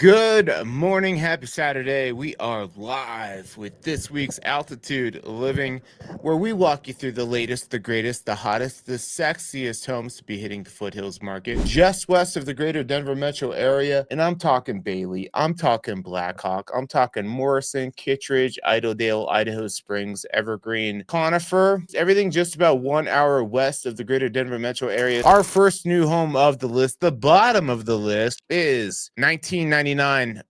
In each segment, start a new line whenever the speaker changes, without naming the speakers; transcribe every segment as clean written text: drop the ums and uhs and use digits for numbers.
Good morning, happy Saturday. We are live with this week's Altitude Living, where we walk you through the latest, the greatest, the hottest, the sexiest homes to be hitting the foothills market just west of the greater Denver metro area. And I'm talking Bailey, I'm talking Blackhawk, I'm talking Morrison, Kittredge, Idaho Springs, Evergreen, Conifer, everything just about 1 hour west of the greater Denver metro area. Our first new home of the list, the bottom of the list, is 1999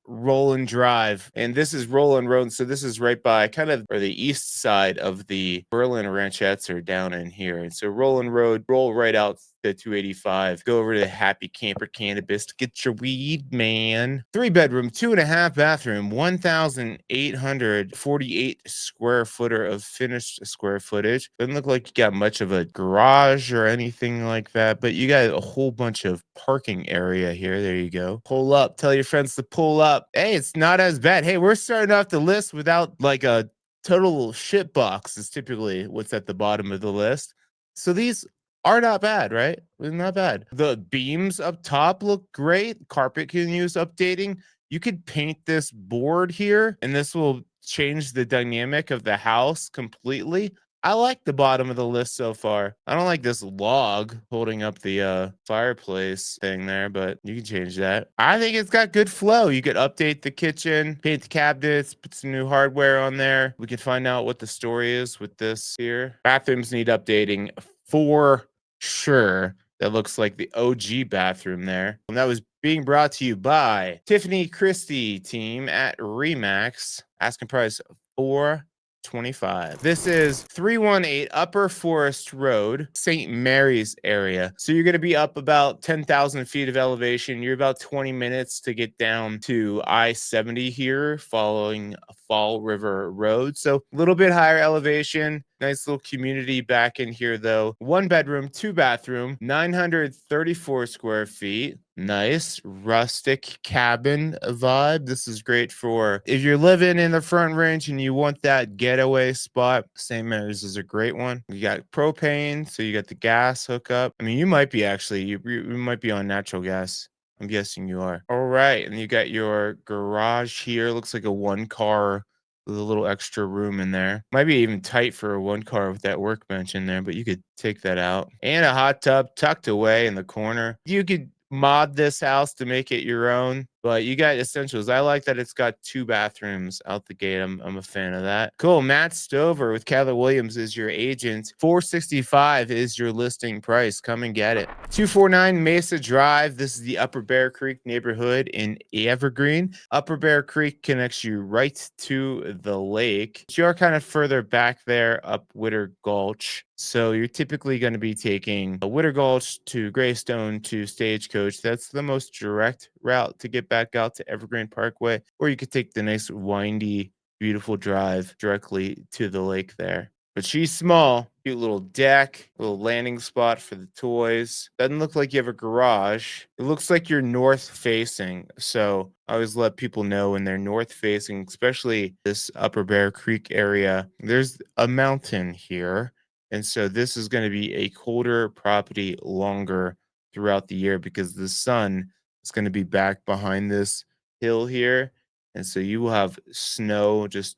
Roland Drive, and this is Roland Road, so this is right by kind of or the east side of the Berlin Ranchettes are down in here. And so Roland Road, roll right out to 285, go over to Happy Camper Cannabis to get your weed, man. 3-bedroom, 2.5 bathroom, 1,848 square footer of finished square footage. Doesn't look like you got much of a garage or anything like that, but you got a whole bunch of parking area here. There you go. Pull up, tell your friends to pull up. Hey, it's not as bad. Hey, we're starting off the list without like a total shit box is typically what's at the bottom of the list. So these are not bad, right? Not bad. The beams up top look great. Carpet can use updating. You could paint this board here, and this will change the dynamic of the house completely. I like the bottom of the list so far. I don't like this log holding up the fireplace thing there, but you can change that. I think it's got good flow. You could update the kitchen, paint the cabinets, put some new hardware on there. We can find out what the story is with this here. Bathrooms need updating for sure. That looks like the OG bathroom there. And that was being brought to you by Tiffany Christie team at Remax. Asking price $425. This is 318 Upper Forest Road, St. Mary's area. So you're going to be up about 10,000 feet of elevation. You're about 20 minutes to get down to I-70 here, following Fall River Road. So a little bit higher elevation. Nice little community back in here, though. 1-bedroom, 2-bathroom, 934 square feet. Nice rustic cabin vibe. This is great for if you're living in the Front Range and you want that getaway spot. St. Mary's is a great one. You got propane, so you got the gas hookup. I mean, you might be actually, you might be on natural gas. I'm guessing you are. All right. And you got your garage here. Looks like a 1-car with a little extra room in there. Might be even tight for a 1-car with that workbench in there, but you could take that out. And a hot tub tucked away in the corner. You could mod this house to make it your own, but you got essentials. I like that it's got 2 bathrooms out the gate. I'm a fan of that. Cool. Matt Stover with Keller Williams is your agent. $465 is your listing price. Come and get it. 249 Mesa Drive. This is the Upper Bear Creek neighborhood in Evergreen. Upper Bear Creek connects you right to the lake. You are kind of further back there up Witter Gulch. So you're typically going to be taking a Witter Gulch to Greystone to Stagecoach. That's the most direct route to get back out to Evergreen Parkway. Or you could take the nice windy, beautiful drive directly to the lake there. But she's small. Cute little deck, little landing spot for the toys. Doesn't look like you have a garage. It looks like you're north facing. So I always let people know when they're north facing, especially this Upper Bear Creek area. There's a mountain here. And so this is going to be a colder property longer throughout the year because the sun is going to be back behind this hill here. And so you will have snow just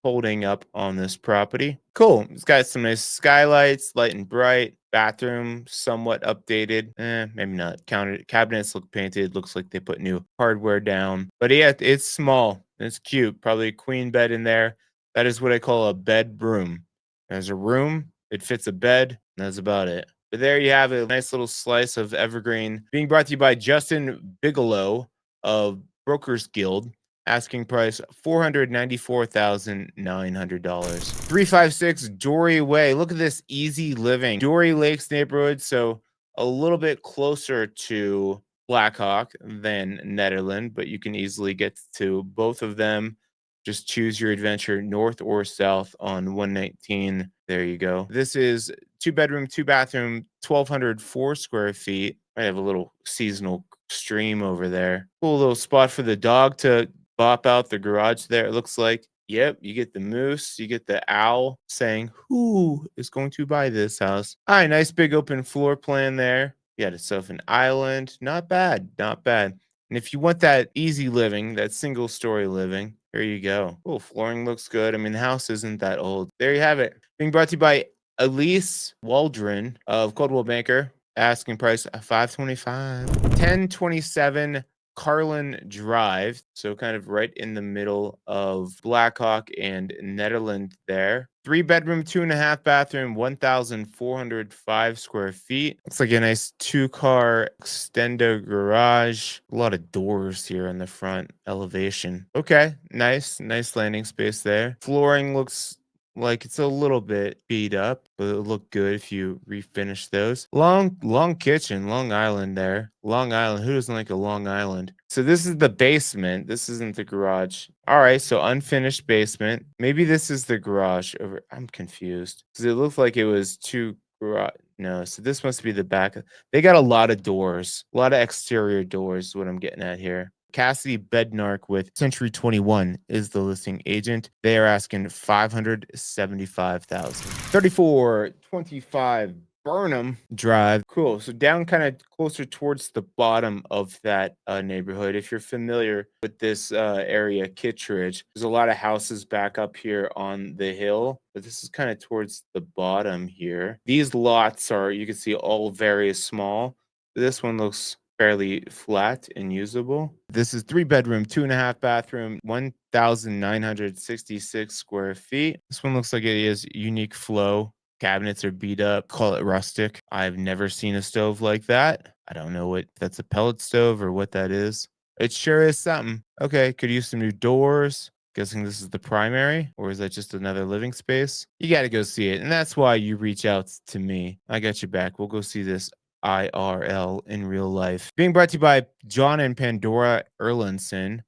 holding up on this property. Cool. It's got some nice skylights, light and bright. Bathroom somewhat updated. Maybe not. Cabinets look painted. Looks like they put new hardware down. But yeah, it's small. It's cute. Probably a queen bed in there. That is what I call a bedroom. There's a room. It fits a bed. And that's about it. But there you have a nice little slice of Evergreen being brought to you by Justin Bigelow of Brokers Guild. Asking price $494,900. 356 Dory Way. Look at this easy living. Dory Lakes neighborhood. So a little bit closer to Blackhawk than Nederland, but you can easily get to both of them. Just choose your adventure north or south on 119. There you go. This is 2-bedroom, 2-bathroom, 1,204 square feet. I have a little seasonal stream over there. Cool little spot for the dog to bop out the garage there. It looks like, yep, you get the moose, you get the owl saying, who is going to buy this house? All right, nice big open floor plan there. You got yourself an island. Not bad, not bad. And if you want that easy living, that single story living, there you go. Oh, flooring looks good. I mean, the house isn't that old. There you have it. Being brought to you by Elise Waldron of Coldwell Banker. Asking price 525. 1027 Carlin Drive. So kind of right in the middle of Blackhawk and Netherland there. 3 bedroom, 2.5 bathroom, 1,405 square feet. Looks like a nice 2-car extendo garage. A lot of doors here in the front elevation. Okay, nice landing space there. Flooring looks like it's a little bit beat up, but it'll look good if you refinish those. Long kitchen, Long Island there. Long Island. Who doesn't like a Long Island? So this is the basement. This isn't the garage. All right, so unfinished basement. Maybe this is the garage over. I'm confused because it looked like it was two garage. No, so this must be the back. They got a lot of doors, a lot of exterior doors. Is what I'm getting at here. Cassidy Bednark with Century 21 is the listing agent. They are asking 575,000. 3425 Burnham Drive. Cool. So down kind of closer towards the bottom of that neighborhood. If you're familiar with this area, Kittredge, there's a lot of houses back up here on the hill, but this is kind of towards the bottom here. These lots are, you can see, all very small. This one looks fairly flat and usable. This is 3 bedroom, 2.5 bathroom, 1,966 square feet. This one looks like it is unique flow. Cabinets are beat up. Call it rustic. I've never seen a stove like that. I don't know what that's, a pellet stove or what that is. It sure is something. Okay, could use some new doors. Guessing this is the primary, or is that just another living space? You got to go see it. And that's why you reach out to me. I got you back. We'll go see this IRL in real life. Being brought to you by John and Pandora Erlandson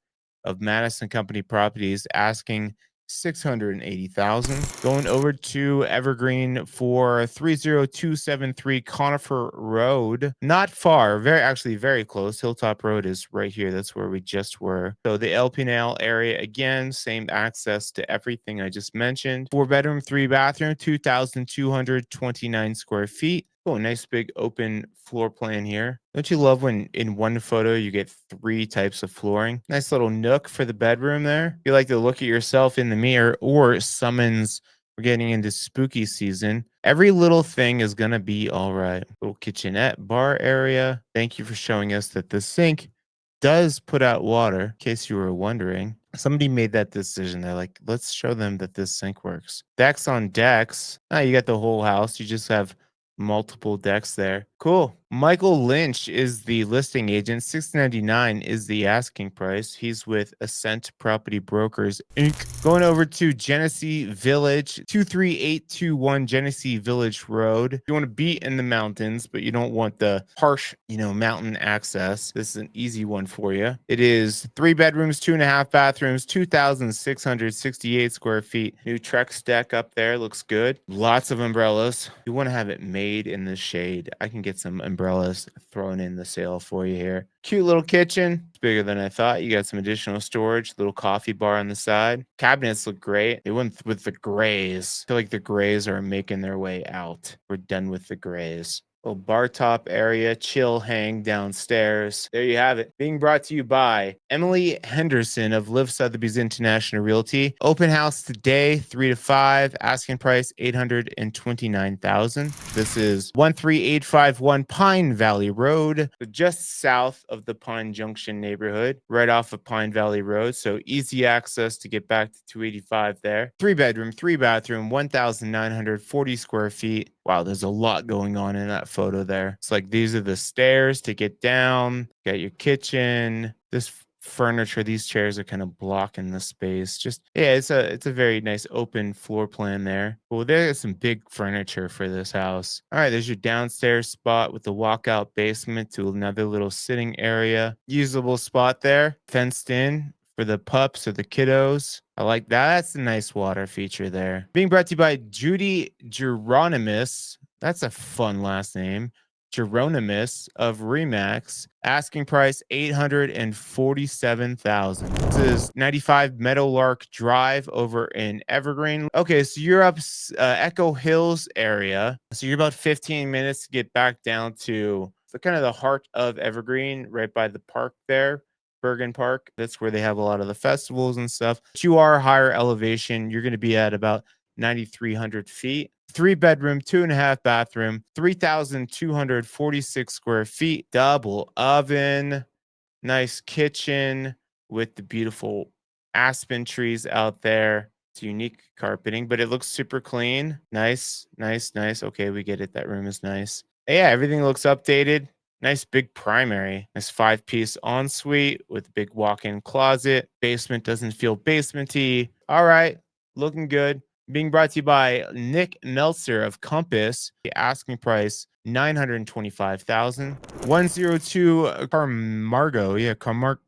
of Madison Company Properties, asking 680,000. Going over to Evergreen for 30273 Conifer Road. Not far, actually very close. Hilltop Road is right here. That's where we just were. So the LPNL area, again, same access to everything I just mentioned. 4 bedroom, 3 bathroom, 2,229 square feet. Oh, nice big open floor plan here. Don't you love when in one photo you get 3 types of flooring? Nice little nook for the bedroom there. You like to look at yourself in the mirror or summons. We're getting into spooky season. Every little thing is going to be all right. Little kitchenette bar area. Thank you for showing us that the sink does put out water, in case you were wondering. Somebody made that decision. They're like, let's show them that this sink works. Decks on decks. Ah, you got the whole house. You just have multiple decks there. Cool. Michael Lynch is the listing agent. 699 is the asking price. He's with Ascent Property Brokers Inc. Going over to Genesee Village, 23821 Genesee Village Road. You want to be in the mountains, but you don't want the harsh, mountain access. This is an easy one for you. It is 3 bedrooms, 2.5 bathrooms, 2,668 square feet. New Trex deck up there. Looks good. Lots of umbrellas. You want to have it made in the shade. I can get some umbrellas thrown in the sale for you here. Cute little kitchen. It's bigger than I thought. You got some additional storage, little coffee bar on the side. Cabinets look great. They went with the grays. I feel like the grays are making their way out. We're done with the grays. Little bar top area, chill hang downstairs. There you have it. Being brought to you by Emily Henderson of Live Sotheby's International Realty. Open house today, 3 to 5. Asking price 829,000. This is 13851 Pine Valley Road, just south of the Pine Junction neighborhood, right off of Pine Valley Road. So easy access to get back to 285 there. 3 bedroom, 3 bathroom, 1,940 square feet. Wow, there's a lot going on in that photo there. It's like these are the stairs to get down. Got your kitchen. This furniture, these chairs are kind of blocking the space. Just it's a very nice open floor plan there. Well, there's some big furniture for this house. All right, there's your downstairs spot with the walkout basement to another little sitting area. Usable spot there, fenced in for the pups or the kiddos. I like that. That's a nice water feature there. Being brought to you by Judy Geronimus. That's a fun last name. Geronimus of Remax. Asking price 847,000. This is 95 Meadowlark Drive over in Evergreen. Okay, so you're up Echo Hills area. So you're about 15 minutes to get back down to kind of the heart of Evergreen, right by the park there. Bergen Park. That's where they have a lot of the festivals and stuff. But you are higher elevation. You're going to be at about 9,300 feet. 3 bedroom, 2.5 bathroom, 3,246 square feet, double oven, nice kitchen with the beautiful aspen trees out there. It's unique carpeting, but it looks super clean. Nice, nice, nice. Okay, we get it. That room is nice. Yeah, everything looks updated. Nice big primary. Nice 5-piece ensuite with a big walk-in closet. Basement doesn't feel basementy. All right, looking good. Being brought to you by Nick Meltzer of Compass. The asking price 925,000. 102 Carmargo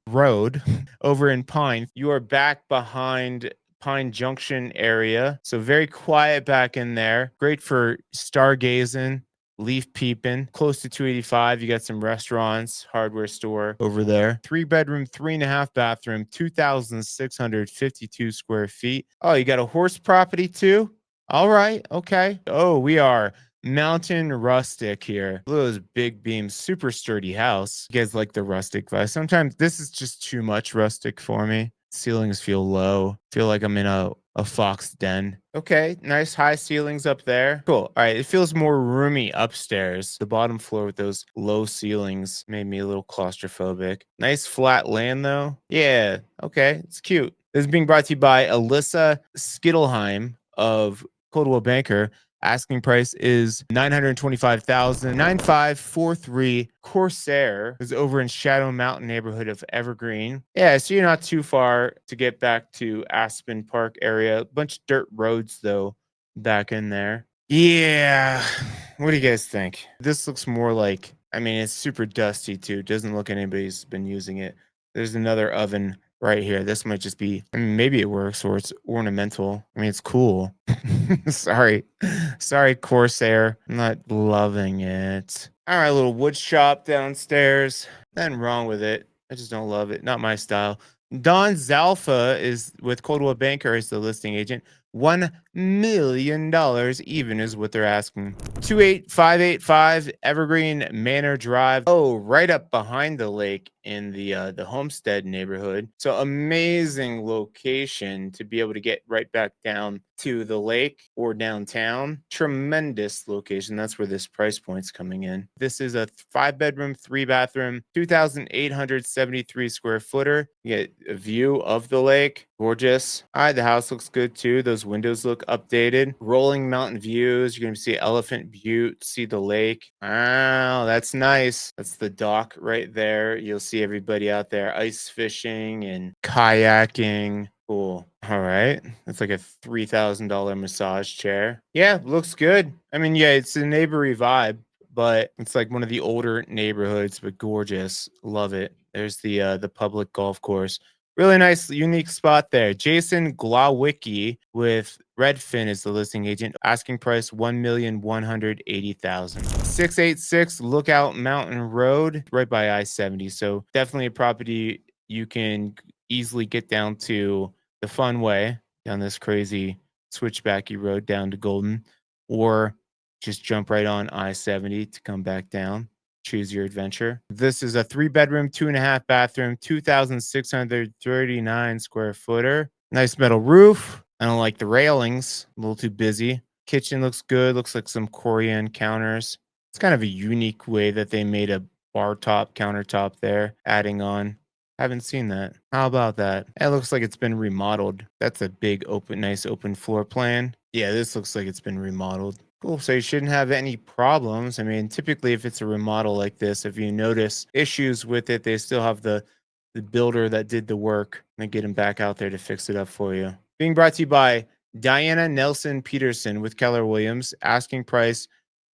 Road over in Pine. You are back behind Pine Junction area. So very quiet back in there. Great for stargazing, leaf peeping. Close to 285. You got some restaurants, hardware store over there. 3 bedroom, 3.5 bathroom, 2,652 square feet. Oh, you got a horse property too? All right. Okay. Oh, we are mountain rustic here. Look at those big beams, super sturdy house. You guys like the rustic vibe. Sometimes this is just too much rustic for me. Ceilings feel low. Feel like I'm in a fox den. Okay, nice high ceilings up there. Cool. All right, it feels more roomy upstairs. The bottom floor with those low ceilings made me a little claustrophobic. Nice flat land though. Yeah, okay, it's cute. This is being brought to you by Alyssa Skittelheim of Coldwell Banker. Asking price is 925,000. 9543 Corsair is over in Shadow Mountain neighborhood of Evergreen. Yeah, so you're not too far to get back to Aspen Park area. Bunch of dirt roads though back in there. Yeah. What do you guys think? This looks more like, I mean, it's super dusty too. Doesn't look anybody's been using it. There's another oven right here. This might just be, I mean, maybe it works or it's ornamental. I mean, it's cool. Sorry. Sorry, Corsair. I'm not loving it. All right, little wood shop downstairs. Nothing wrong with it. I just don't love it. Not my style. Don Zalfa is with Coldwell Banker as the listing agent. $1 million even is what they're asking. 28585 Evergreen Manor Drive. Oh, right up behind the lake in the Homestead neighborhood. So amazing location to be able to get right back down to the lake or downtown. Tremendous location. That's where this price point's coming in. This is a 5 bedroom, 3 bathroom, 2,873 square footer. You get a view of the lake. Gorgeous. All right, the house looks good too. Those windows look updated. Rolling mountain views. You're going to see Elephant Butte, see the lake. Wow, that's nice. That's the dock right there. You'll see everybody out there ice fishing and kayaking. Cool. All right. That's like a $3,000 massage chair. Yeah, looks good. I mean, yeah, it's a neighborly vibe, but it's like one of the older neighborhoods, but gorgeous. Love it. There's the public golf course. Really nice, unique spot there. Jason Glowicki with Redfin is the listing agent. Asking price 1,180,000. 686 Lookout Mountain Road, right by I-70. So definitely a property you can easily get down to the fun way down this crazy switchbacky road down to Golden, or just jump right on I-70 to come back down. Choose your adventure. This is a 3 bedroom, 2.5 bathroom, 2,639 square footer. Nice metal roof. I don't like the railings. A little too busy. Kitchen looks good. Looks like some Corian counters. It's kind of a unique way that they made a bar top countertop there, adding on. Haven't seen that. How about that? It looks like it's been remodeled. That's a big open, nice open floor plan. Yeah, this looks like it's been remodeled. Cool. So you shouldn't have any problems. I mean, typically if it's a remodel like this, if you notice issues with it, they still have the builder that did the work and get him back out there to fix it up for you. Being brought to you by Diana Nelson Peterson with Keller Williams. Asking price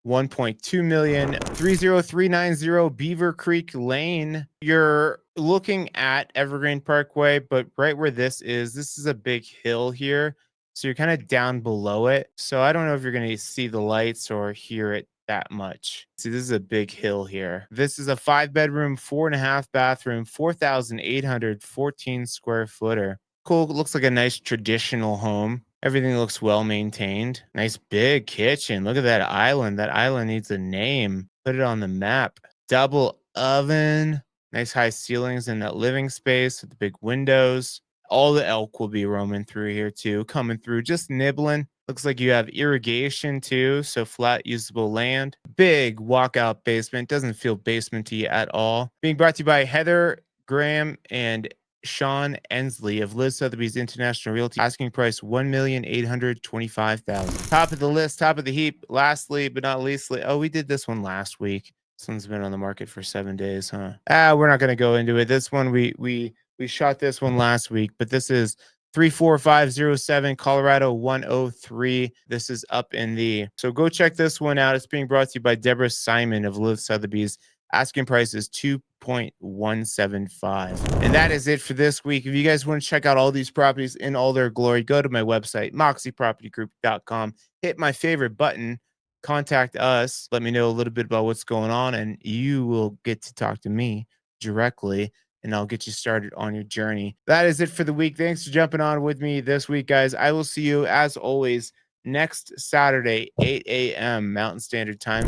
1.2 million. 30390 Beaver Creek Lane. You're looking at Evergreen Parkway, but right where this is a big hill here. So you're kind of down below it. So I don't know if you're going to see the lights or hear it that much. See, this is a big hill here. This is a 5 bedroom, 4.5 bathroom, 4,814 square footer. Cool. Looks like a nice traditional home. Everything looks well maintained. Nice big kitchen. Look at that island. That island needs a name. Put it on the map. Double oven. Nice high ceilings in that living space with the big windows. All the elk will be roaming through here too, coming through, just nibbling. Looks like you have irrigation too, so flat usable land. Big walkout basement. Doesn't feel basementy at all. Being brought to you by Heather Graham and Sean Ensley of Liz Sotheby's International Realty. Asking price $1,825,000. Top of the list, top of the heap. Lastly, but not leastly, oh, we did this one last week. This one's been on the market for 7 days, huh? We're not gonna go into it. This one we shot this one last week, but this is 34507 Colorado 103. This is up in the, so go check this one out. It's being brought to you by Deborah Simon of Liv Sotheby's. Asking price is 2.175. And that is it for this week. If you guys want to check out all these properties in all their glory, go to my website, moxiepropertygroup.com. Hit my favorite button, contact us, let me know a little bit about what's going on, and you will get to talk to me directly, and I'll get you started on your journey. That is it for the week. Thanks for jumping on with me this week, guys. I will see you, as always, next Saturday, 8 a.m. Mountain Standard Time.